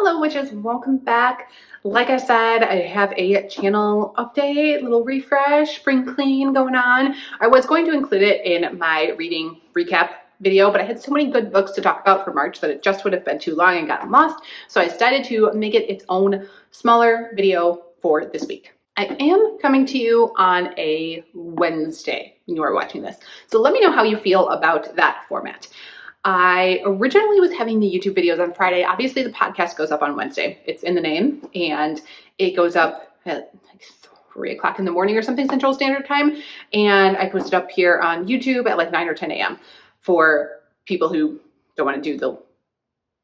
Hello witches, welcome back. Like I said, I have a channel update, little refresh, spring clean going on. I was going to include it in my reading recap video, but I had so many good books to talk about for March that it just would have been too long and gotten lost. So I decided to make it its own smaller video for this week. I am coming to you on a Wednesday when you are watching this. So let me know how you feel about that format. I originally was having the YouTube videos on Friday. Obviously, the podcast goes up on Wednesday. It's in the name, and it goes up at like 3 o'clock in the morning or something Central Standard Time. And I post it up here on YouTube at like 9 or 10 a.m. for people who don't want to do the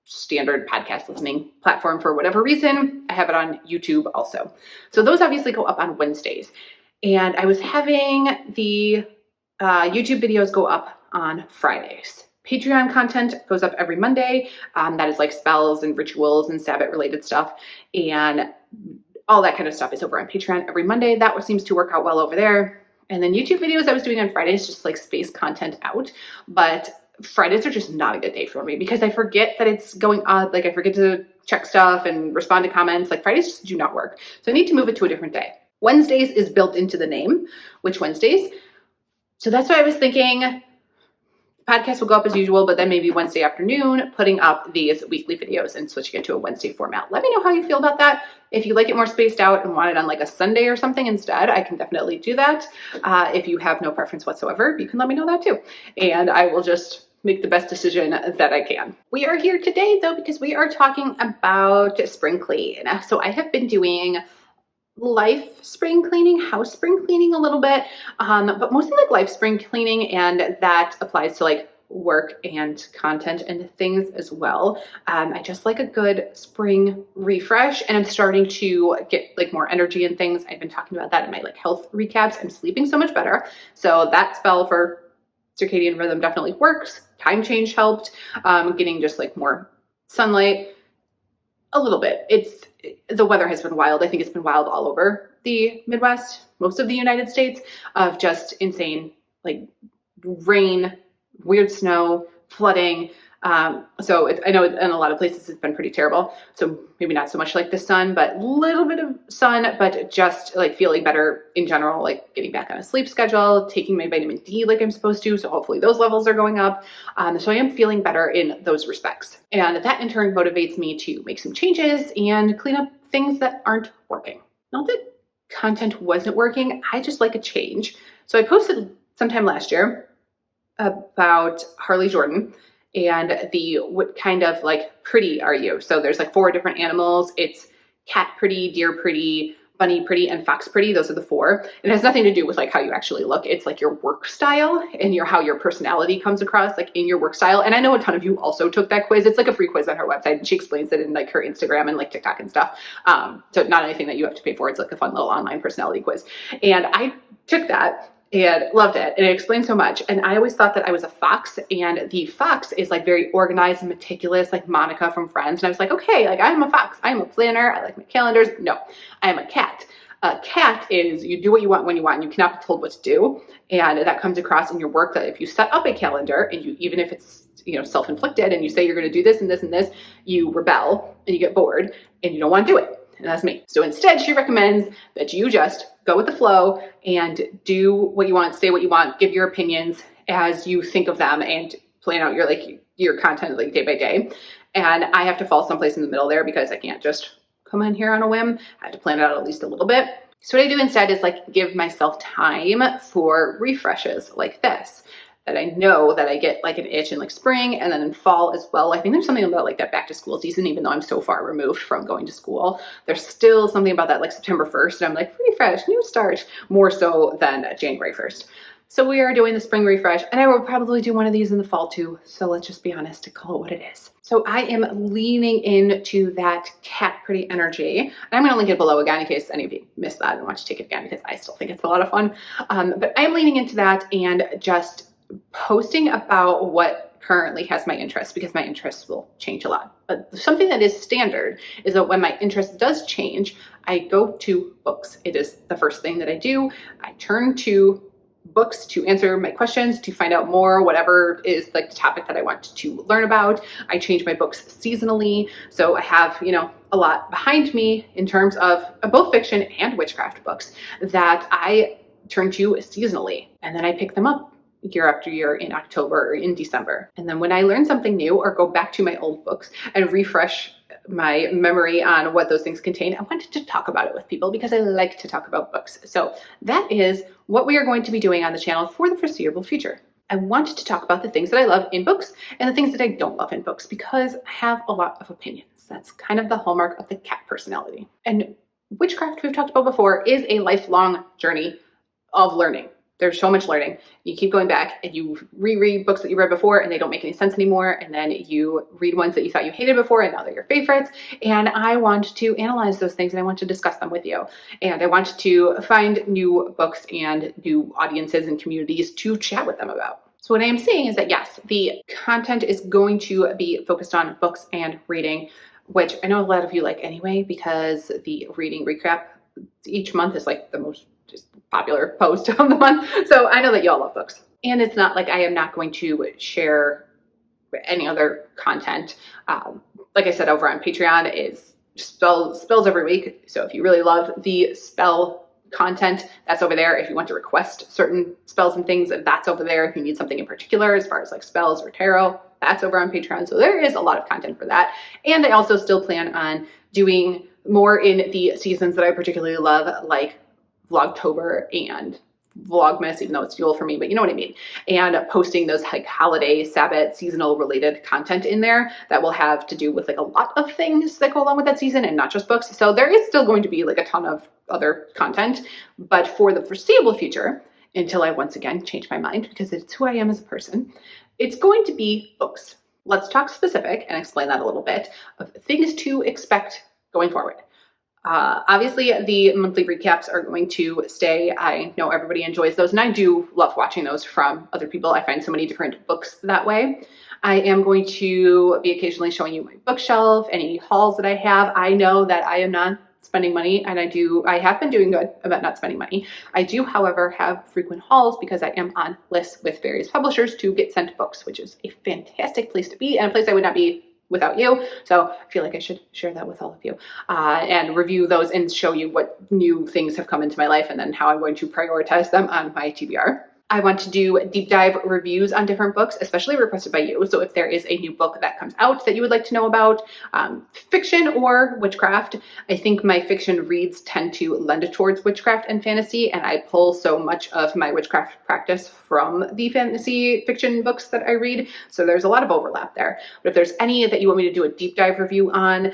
standard podcast listening platform for whatever reason. I have it on YouTube also. So those obviously go up on Wednesdays. And I was having the YouTube videos go up on Fridays. Patreon content goes up every Monday. That is like spells and rituals and Sabbath related stuff. And all that kind of stuff is over on Patreon every Monday. That seems to work out well over there. And then YouTube videos I was doing on Fridays, just like space content out. But Fridays are just not a good day for me because I forget that it's going on. Like I forget to check stuff and respond to comments. Like Fridays just do not work. So I need to move it to a different day. Wednesdays is built into the name, which Wednesdays. So that's why I was thinking podcast will go up as usual, but then maybe Wednesday afternoon, putting up these weekly videos and switching it to a Wednesday format. Let me know how you feel about that. If you like it more spaced out and want it on like a Sunday or something instead, I can definitely do that. If you have no preference whatsoever, you can let me know that too. And I will just make the best decision that I can. We are here today though, because we are talking about spring clean. So I have been doing life spring cleaning, house spring cleaning a little bit, but mostly like life spring cleaning, and that applies to like work and content and things as well. I just like a good spring refresh, and I'm starting to get like more energy and things. I've been talking about that in my like health recaps. I'm sleeping so much better. So that spell for circadian rhythm definitely works. Time change helped. Getting just like more sunlight a little bit. The weather has been wild. I think it's been wild all over the Midwest, most of the United States, of just insane, rain, weird snow, flooding. So I know in a lot of places it's been pretty terrible. So maybe not so much like the sun, but a little bit of sun, but just like feeling better in general, like getting back on a sleep schedule, taking my vitamin D like I'm supposed to. So hopefully those levels are going up. So I am feeling better in those respects. And that in turn motivates me to make some changes and clean up things that aren't working. Not that content wasn't working. I just like a change. So I posted sometime last year about Harley Jordan and what kind of like pretty are you? So there's like 4 different animals. It's cat pretty, deer pretty, bunny pretty, and fox pretty. Those are the 4. It has nothing to do with like how you actually look. It's like your work style and how your personality comes across like in your work style. And I know a ton of you also took that quiz. It's like a free quiz on her website, and she explains it in like her Instagram and like TikTok and stuff. So not anything that you have to pay for. It's like a fun little online personality quiz. And I took that and loved it. And it explained so much. And I always thought that I was a fox, and the fox is like very organized and meticulous, like Monica from Friends. And I was like, okay, like I'm a fox. I'm a planner. I like my calendars. No, I am a cat. A cat is you do what you want when you want, and you cannot be told what to do. And that comes across in your work that if you set up a calendar and even if it's, self-inflicted, and you say you're going to do this and this and this, you rebel and you get bored and you don't want to do it. And that's me. So instead, she recommends that you just go with the flow and do what you want, say what you want, give your opinions as you think of them, and plan out your content like day by day. And I have to fall someplace in the middle there because I can't just come in here on a whim. I have to plan it out at least a little bit. So what I do instead is like give myself time for refreshes like this, that I know that I get like an itch in like spring and then in fall as well. I think there's something about like that back to school season, even though I'm so far removed from going to school, there's still something about that like September 1st. And I'm like, refresh, new start, more so than January 1st. So we are doing the spring refresh, and I will probably do one of these in the fall too. So let's just be honest and call it what it is. So I am leaning into that cat pretty energy. And I'm going to link it below again in case any of you missed that and want to take it again, because I still think it's a lot of fun. But I'm leaning into that and just posting about what currently has my interest, because my interests will change a lot. But something that is standard is that when my interest does change, I go to books. It is the first thing that I do. I turn to books to answer my questions, to find out more, whatever is like the topic that I want to learn about. I change my books seasonally. So I have, a lot behind me in terms of both fiction and witchcraft books that I turn to seasonally. And then I pick them up year after year in October or in December. And then when I learn something new or go back to my old books and refresh my memory on what those things contain, I wanted to talk about it with people because I like to talk about books. So that is what we are going to be doing on the channel for the foreseeable future. I want to talk about the things that I love in books and the things that I don't love in books because I have a lot of opinions. That's kind of the hallmark of the cat personality. And witchcraft, we've talked about before, is a lifelong journey of learning. There's so much learning. You keep going back and you reread books that you read before and they don't make any sense anymore. And then you read ones that you thought you hated before and now they're your favorites. And I want to analyze those things and I want to discuss them with you. And I want to find new books and new audiences and communities to chat with them about. So what I am saying is that yes, the content is going to be focused on books and reading, which I know a lot of you like anyway, because the reading recap each month is like the most just popular post of the month. So I know that y'all love books. And it's not like I am not going to share any other content. Like I said, over on Patreon is spells every week. So if you really love the spell content, that's over there. If you want to request certain spells and things, that's over there. If you need something in particular, as far as like spells or tarot, that's over on Patreon. So there is a lot of content for that. And I also still plan on doing more in the seasons that I particularly love, like Vlogtober and Vlogmas, even though it's Yule for me, but you know what I mean. And posting those like holiday, Sabbath, seasonal related content in there that will have to do with like a lot of things that go along with that season and not just books. So there is still going to be like a ton of other content, but for the foreseeable future, until I once again change my mind because it's who I am as a person, it's going to be books. Let's talk specific and explain that a little bit of things to expect going forward. Obviously, the monthly recaps are going to stay. I know everybody enjoys those, and I do love watching those from other people. I find so many different books that way. I am going to be occasionally showing you my bookshelf, any hauls that I have. I know that I am not spending money, and I have been doing good about not spending money. I do, however, have frequent hauls because I am on lists with various publishers to get sent books, which is a fantastic place to be and a place I would not be without you. So I feel like I should share that with all of you and review those and show you what new things have come into my life and then how I'm going to prioritize them on my TBR. I want to do deep dive reviews on different books, especially requested by you. So if there is a new book that comes out that you would like to know about, fiction or witchcraft, I think my fiction reads tend to lend towards witchcraft and fantasy, and I pull so much of my witchcraft practice from the fantasy fiction books that I read. So there's a lot of overlap there. But if there's any that you want me to do a deep dive review on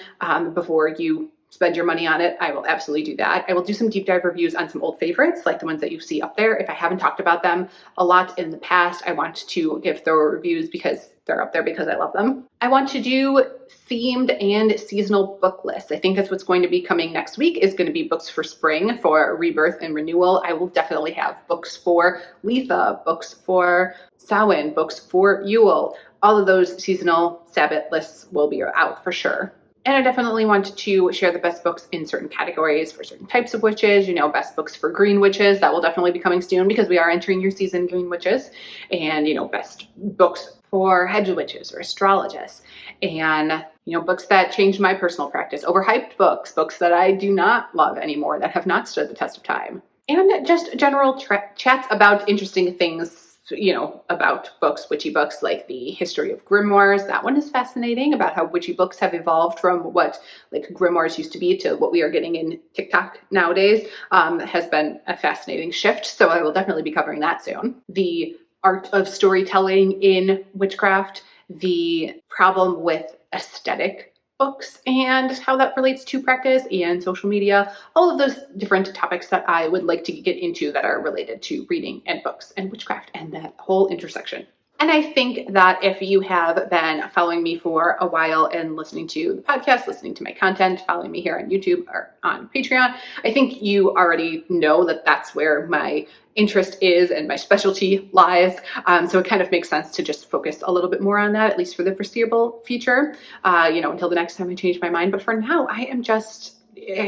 before you spend your money on it, I will absolutely do that. I will do some deep dive reviews on some old favorites, like the ones that you see up there. If I haven't talked about them a lot in the past, I want to give thorough reviews because they're up there because I love them. I want to do themed and seasonal book lists. I think that's what's going to be coming next week is going to be books for spring, for rebirth and renewal. I will definitely have books for Letha, books for Samhain, books for Yule. All of those seasonal Sabbath lists will be out for sure. And I definitely want to share the best books in certain categories for certain types of witches, best books for green witches. That will definitely be coming soon because we are entering your season, green witches. And, best books for hedge witches or astrologists. And, books that changed my personal practice, overhyped books, books that I do not love anymore, that have not stood the test of time. And just general chats about interesting things about books, witchy books, like the history of grimoires. That one is fascinating, about how witchy books have evolved from what like grimoires used to be to what we are getting in TikTok nowadays. Has been a fascinating shift. So I will definitely be covering that soon. The art of storytelling in witchcraft, the problem with aesthetic books and how that relates to practice and social media, all of those different topics that I would like to get into that are related to reading and books and witchcraft and that whole intersection. And I think that if you have been following me for a while and listening to the podcast, listening to my content, following me here on YouTube or on Patreon, I think you already know that that's where my interest is and my specialty lies. So it kind of makes sense to just focus a little bit more on that, at least for the foreseeable future, until the next time I change my mind. But for now, I am just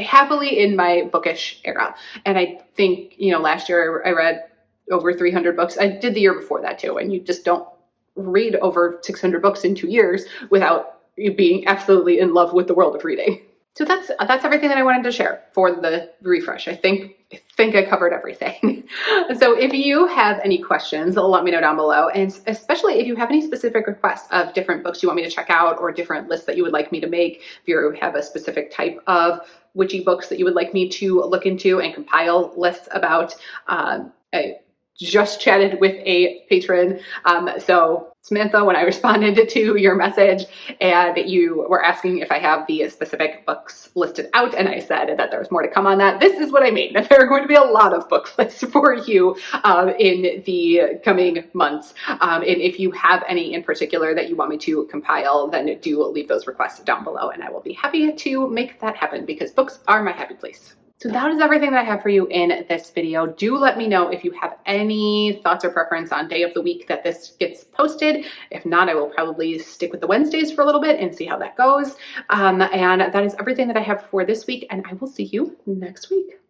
happily in my bookish era. And I think, last year I read over 300 books. I did the year before that too, and you just don't read over 600 books in 2 years without being absolutely in love with the world of reading. So that's everything that I wanted to share for the refresh. I think I covered everything. So if you have any questions, let me know down below. And especially if you have any specific requests of different books you want me to check out or different lists that you would like me to make, if you have a specific type of witchy books that you would like me to look into and compile lists about, I just chatted with a patron. So Samantha, when I responded to your message and you were asking if I have the specific books listed out, and I said that there was more to come on that, this is what I mean. There are going to be a lot of book lists for you in the coming months. And if you have any in particular that you want me to compile, then do leave those requests down below and I will be happy to make that happen because books are my happy place. So that is everything that I have for you in this video. Do let me know if you have any thoughts or preference on day of the week that this gets posted. If not, I will probably stick with the Wednesdays for a little bit and see how that goes. And that is everything that I have for this week, and I will see you next week.